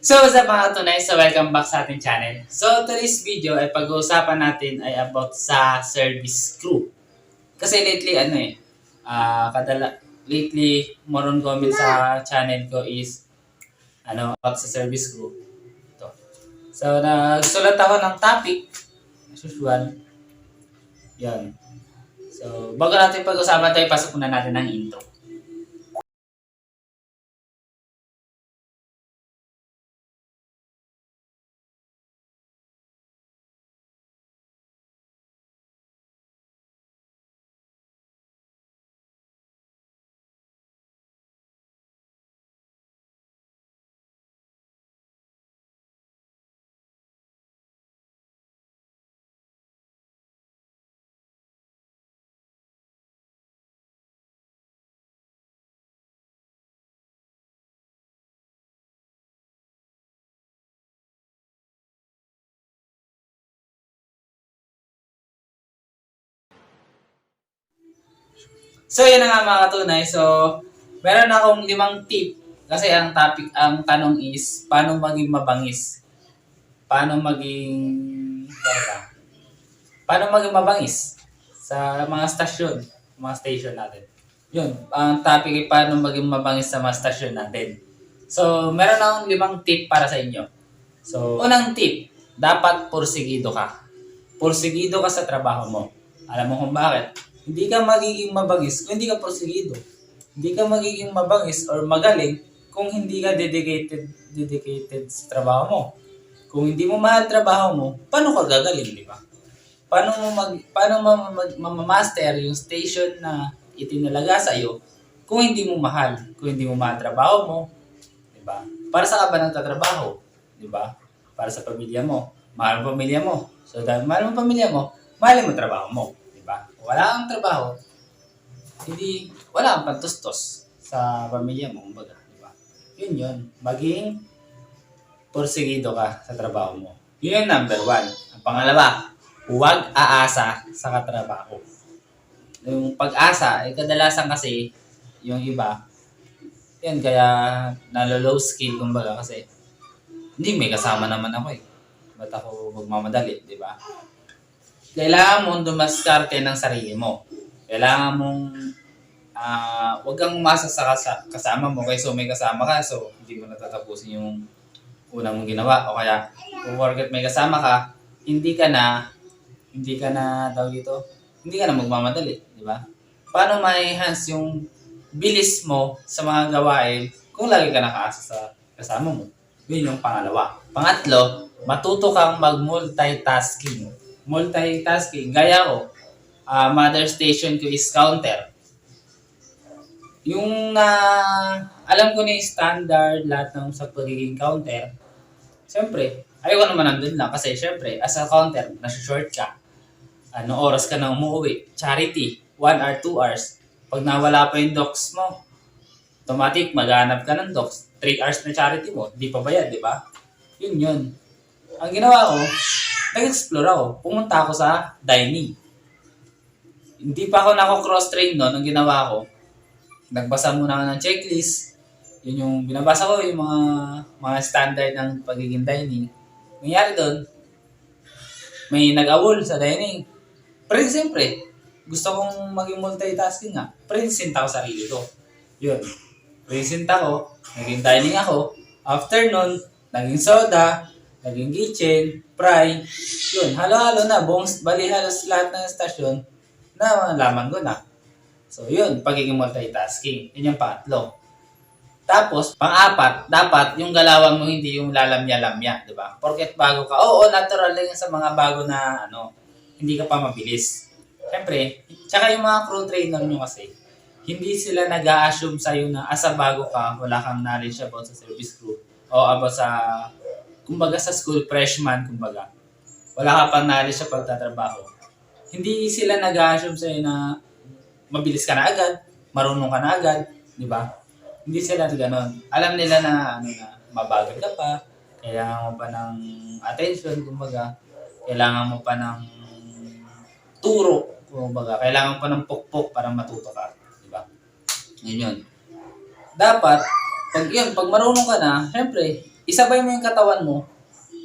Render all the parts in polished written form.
So, sa mga tunay, so welcome back sa ating channel. So, today's video ay pag-uusapan natin ay about sa service crew. Kasi lately, lately, more on comment sa channel ko is, about sa service crew. Ito. So, nagsulat ako ng topic, as usual. Yan. So, bago natin pag-usapan tayo, pasok muna natin ang intro. So, yan na nga mga katunay. So, meron akong 5 tip. Kasi ang tanong is, paano maging mabangis? Paano maging, paano maging mabangis sa mga station natin. Yun, ang topic ay paano maging mabangis sa mga station natin. So, meron akong 5 tip para sa inyo. So, unang tip, dapat porsigido ka. Porsigido ka sa trabaho mo. Alam mo kung bakit? Hindi ka magiging mabangis kung hindi ka porsigido. Hindi ka magiging mabangis or magaling kung hindi ka dedicated sa trabaho mo. Kung hindi mo mahal trabaho mo, paano ka gagaling, di ba? Paano mo mamaster yung station na itinalaga sa iyo kung hindi mo mahal, trabaho mo, di ba? Para sa ka ba nagtatrabaho, di ba? Para sa pamilya mo, mahal mo pamilya mo. So dahil mahal mo pamilya mo, mahal mo trabaho mo, di ba? Wala kang trabaho, wala kang pantustos sa pamilya mo, kumbaga, di ba? Yun, maging porsigido ka sa trabaho mo. Yun yung number 1. Ang pangalawa, huwag aasa sa katrabaho. Yung pag-asa, kadalasan kasi, yung iba, yan, kaya nalo-low skill, kumbaga, kasi hindi, may kasama naman ako eh. Ba't ako magmamadali, di ba? Kailangan mong dumaskarte ng sarili mo. Kailangan mong huwag kang umasa sa kasama mo. Kaysa may kasama ka, so hindi mo natatapusin yung una mong ginawa. O kaya, kung may kasama ka, hindi ka na magmamadali. Di ba? Paano ma-enhance yung bilis mo sa mga gawain kung lagi ka nakaasa sa kasama mo? Yun yung pangalawa. Pangatlo, matuto kang mag-multitasking. Gaya ko, mother station ko is counter. Yung alam ko na yung standard lahat ng sa pagiging counter, siyempre, ayoko naman nandun lang kasi siyempre, as a counter, nasa-short ka. Anong oras ka na umuwi? Charity, 1 or 2 hours. Pag nawala pa yung docs mo, automatic, maghanap ka ng docs. 3 hours na charity mo, di pa bayad, di ba? Yun. Ang ginawa ko, nag-explore ako. Pumunta ako sa dining. Hindi pa ako nako-cross-train noon. Ang ginawa ko, nagbasa muna ako ng checklist. Yun yung binabasa ko, yung mga standard ng pagiging dining. Nangyari doon, may nag-awol sa dining. Pero siyempre, gusto kong maging multitasking nga. Present ako sa sarili ko. Yun. Present ako, naging dining ako. After nun, naging soda, naging kitchen, fry. Yun, halo-halo na. Halos lahat ng stasyon na malaman ko na. So, yun, pagiging multitasking. Yun yung pangatlo. Tapos, pang-apat, dapat yung galawan mo hindi yung lalamya-lamya, di ba? Porket bago ka, oo, natural lang sa mga bago na, hindi ka pa mabilis. Siyempre, tsaka yung mga crew trainer nyo kasi, hindi sila nag-a-assume sa'yo na asa bago ka, wala kang knowledge about sa service crew o about sa, kumbaga sa school freshman, kumbaga. Wala ka pang knowledge sa pagtatrabaho. Hindi sila nag-a-assume sa'yo na mabilis ka na agad, marunong ka na agad, di ba? Hindi sila gano'n. Alam nila na mabagal ka pa, kailangan mo pa ng attention, kumbaga. Kailangan mo pa ng turo, kumbaga. Kailangan mo pa ng pukpok para matuto ka, di ba? Yun. Dapat, pag marunong ka na, syempre, isabay mo yung katawan mo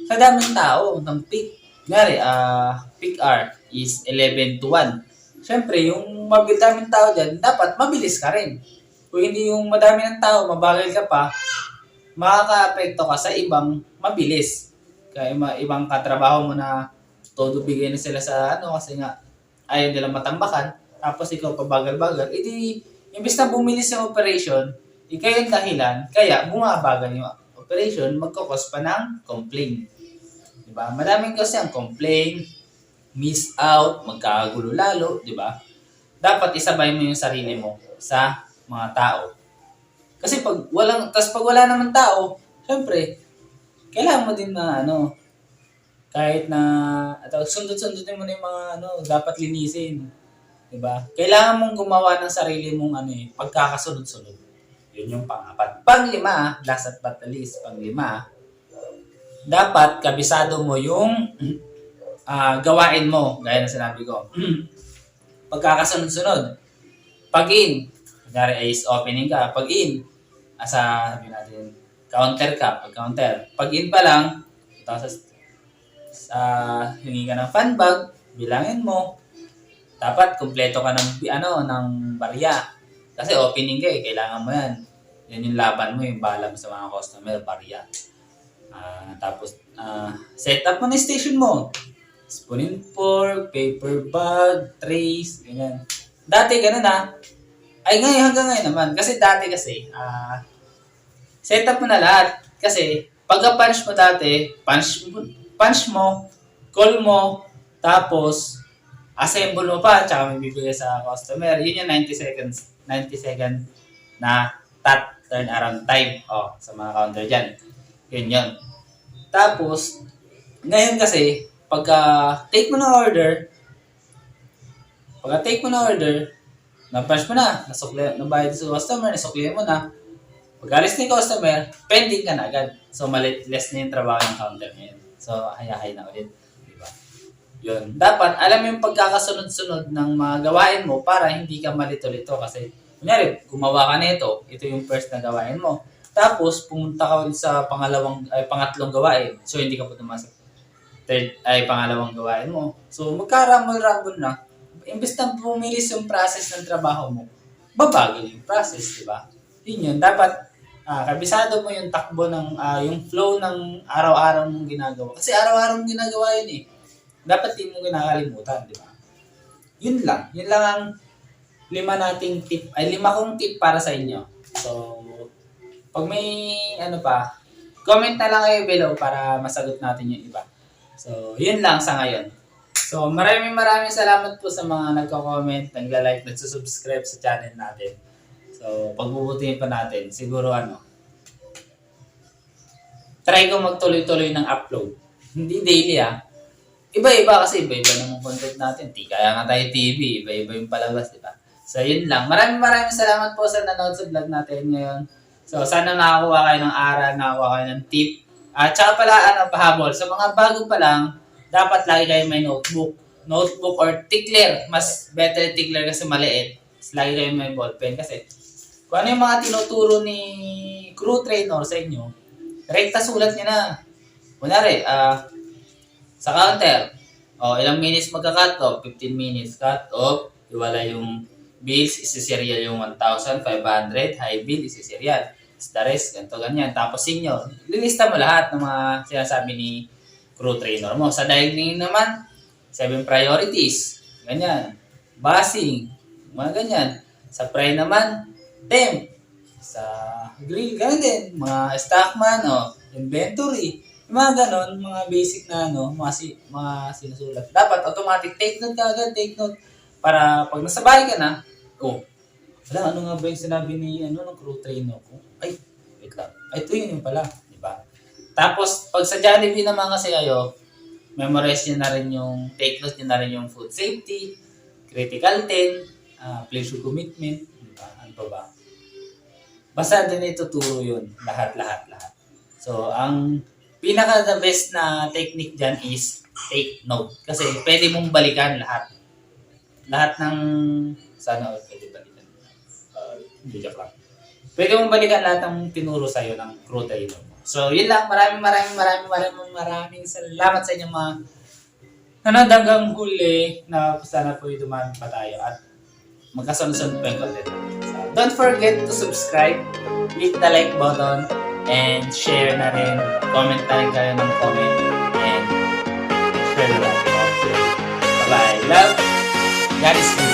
sa daming tao ng peak. Ngari, peak hour is 11 to 1. Siyempre, yung daming tao dyan, dapat mabilis ka rin. Kung hindi yung madami ng tao, mabagal ka pa, makaka-apekto ka sa ibang mabilis. Kaya ibang katrabaho mo na todo bigay na sila sa kasi nga ayaw nila matambakan, tapos ikaw pabagal-bagal, edi imbis na bumilis yung operation, ikaw yung dahilan, kaya bumabagal yung operation, magkakos pa ng complaint. Diba? Maraming kasi ang complaint, miss out, magkakagulo lalo, diba? Dapat isabay mo yung sarili mo sa mga tao. Kasi pag wala naman tao, syempre, kailangan mo din na kahit na sundot-sundutin mo na yung mga dapat linisin. 'Di ba? Kailangan mong gumawa ng sarili mong pagkakasunod-sunod. 'Yun yung pang-apat. Pang-lima, last but not the least, pang-lima, dapat kabisado mo yung gawain mo, gaya ng sinabi ko. Pagkakasunod-sunod. Pag-in, kunyari is opening ka, pag-in, sabi natin, counter ka, pag-counter. Pag-in pa lang, tapos hingi ka ng fan bag, bilangin mo, dapat kumpleto ka ng barya. Kasi opening ka kailangan mo yan. Yan yung laban mo, yung bala mo sa mga customer, barya. Tapos, set up mo na station mo. Spoon and fork, paper bag, trays, ganyan. Dati ganun ay ngayon, hanggang ngayon naman. Kasi dati set up mo na lahat. Kasi, pagka-punch mo dati, punch mo, call mo, tapos, assemble mo pa, tsaka may bibigay sa customer. Yun yung 90 second na turnaround time sa mga counter dyan. Yun. Tapos, ngayon kasi, pagka-take mo na order, na-punch mo na, nabayad sa customer, nasuklihan mo na, pag-alis na yung customer, pending ka na agad. So, less na yung trabaho ng counter ngayon. So, hayahay na ulit. Diba? Yun. Dapat, alam mo yung pagkakasunod-sunod ng mga gawain mo para hindi ka malito-lito. Kasi, kunyari, gumawa ka nito, ito yung first na gawain mo. Tapos, pumunta ka ulit sa pangatlong gawain. So, hindi ka po tumasok. Pangalawang gawain mo. So, magkarambol-rambol na. Imbes na pumilis yung process ng trabaho mo, babagal yung process, di ba? Yun. Dapat, kabisado mo yung takbo ng, yung flow ng araw-araw mong ginagawa. Kasi araw-araw mong ginagawa yun Dapat di mo kinakalimutan, di ba? Yun lang. Yun lang ang lima kong tip para sa inyo. So, pag may comment na lang kayo below para masagot natin yung iba. So, yun lang sa ngayon. So, maraming salamat po sa mga nagko-comment, nagla-like, nagsusubscribe sa channel natin. So, pagbubutihin pa natin, siguro try ko magtuloy-tuloy ng upload. Hindi daily Iba-iba kasi iba-iba naman content natin. Kaya nga tayo TV, iba-iba yung palabas, di ba? So, yun lang. Maraming salamat po sa nanood sa vlog natin ngayon. So, sana nakakuha kayo ng aral, nakakuha kayo ng tip. At saka pala, pahabol. Sa mga bago pa lang, dapat lagi kayo may notebook or tickler. Mas better tickler kasi maliit. Mas lagi kayo may ballpen kasi kung ano yung mga tinuturo ni crew trainer sa inyo, rekta sulat niya na. Kunwari, sa counter, ilang minutes magka-cut off, 15 minutes cut off, iwala yung bills, isi-serial yung 1,500, high bill, isi-serial. The rest, ganito, ganyan. Tapos senior, lilista mo lahat ng mga sinasabi ni crew trainer mo. Sa dining naman, 7 priorities, ganyan. Basing, mga ganyan. Sa fry naman, temp. Sa grill, ganyan din. Mga stockman, inventory. Mga ganon, mga basic na mga sinusulat. Dapat automatic, take note ka agad, take note. Para pag nasa bahay ka na, ano nga ba yung sinabi ng crew trainer ko? Ay, wait lang. Ay, ito yun pala. Diba? Tapos, pag sa Jollibee naman kasi kayo, memorize nyo na rin take note nyo na rin yung food safety, critical 10, pleasure commitment, diba? Ano pa ba? Basta din ituturo yun. Lahat. So, ang pinaka-the best na technique dyan is take note. Kasi pwede mong balikan lahat. Lahat ng sana pwede balikan. Hindi joke lang. Pwede mong balikan lahat ng tinuro sa'yo ng crew trainer mo. So, yun lang. Maraming salamat sa inyong mga nanonood hanggang huli na sana po yung dumami pa tayo at magkasunod-sunod pa yung content. So, don't forget to subscribe, click the like button, and share na rin. Comment na rin kayo ng comment. And share na rin. Okay. Bye-bye. Love. God is